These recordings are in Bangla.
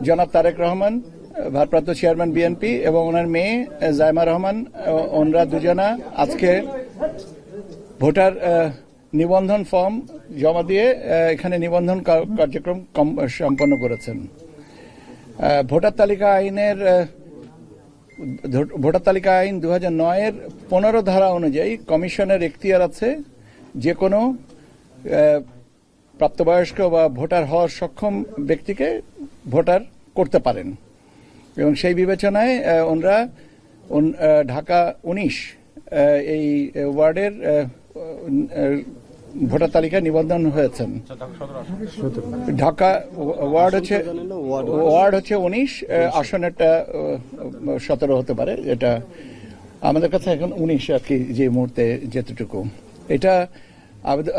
জনাব তারেক রহমান, ভারপ্রাপ্ত চেয়ারম্যান বিএনপি, এবং ওনার মেয়ে জাইমা রহমান, ওনারা দুজনা আজকে ভোটার নিবন্ধন ফর্ম জমা দিয়ে এখানে নিবন্ধন কার্যক্রম সম্পন্ন করেছেন। ভোটার তালিকা আইন 2009-এর 15 ধারা অনুযায়ী কমিশনের এখতিয়ার আছে যে কোনো প্রাপ্তবয়স্ক বা ভোটার হওয়ার সক্ষম ব্যক্তিকে ভোটার করতে পারেন, এবং সেই বিবেচনায় ওনারা ঢাকা 19 এই ওয়ার্ডের ভোটার তালিকায় নিবন্ধন হয়েছেন। ঢাকা ওয়ার্ড হচ্ছে 19, আসনেরটা 17 হতে পারে। এটা আমাদের কাছে এখন 19 আর কি, যে মুহূর্তে যেতটুকু। এটা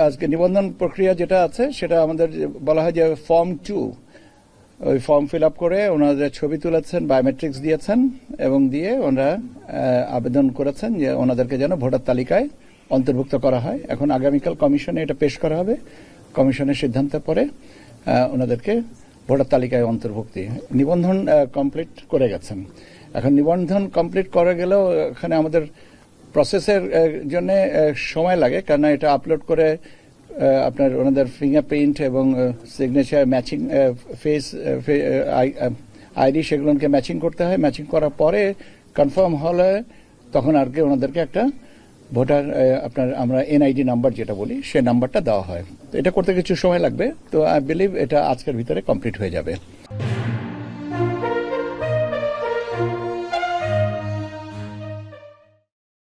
আজকে নিবন্ধন প্রক্রিয়া যেটা আছে সেটা আমাদের বলা হয় যে ফর্ম 2। ওই ফর্ম ফিল আপ করে ওনাদের ছবি তুলেছেন, বায়োমেট্রিক্স দিয়েছেন, এবং দিয়ে ওনারা আবেদন করেছেন যে ওনাদেরকে যেন ভোটার তালিকায় অন্তর্ভুক্ত করা হয়। এখন আগামীকাল কমিশনে এটা পেশ করা হবে। কমিশনের সিদ্ধান্তের পরে ওনাদেরকে ভোটার তালিকায় অন্তর্ভুক্তি নিবন্ধন কমপ্লিট করে গেছেন। এখন নিবন্ধন কমপ্লিট করে গেলেও এখানে আমাদের প্রসেসের জন্য সময় লাগে, কারণ এটা আপলোড করে আপনার ওনাদের ফিঙ্গারপ্রিন্ট এবং সিগনেচার ম্যাচিং, ফেস আইডি, সেগুলোকে ম্যাচিং করতে হয়। ম্যাচিং করার পরে কনফার্ম হলে তখন আর কি ওনাদেরকে একটা ভোটার আপনার আমরা এনআইডি নাম্বার যেটা বলি সে নাম্বারটা দেওয়া হয়। তো এটা করতে কিছু সময় লাগবে। তো আই বিলিভ এটা আজকের ভিতরে কমপ্লিট হয়ে যাবে।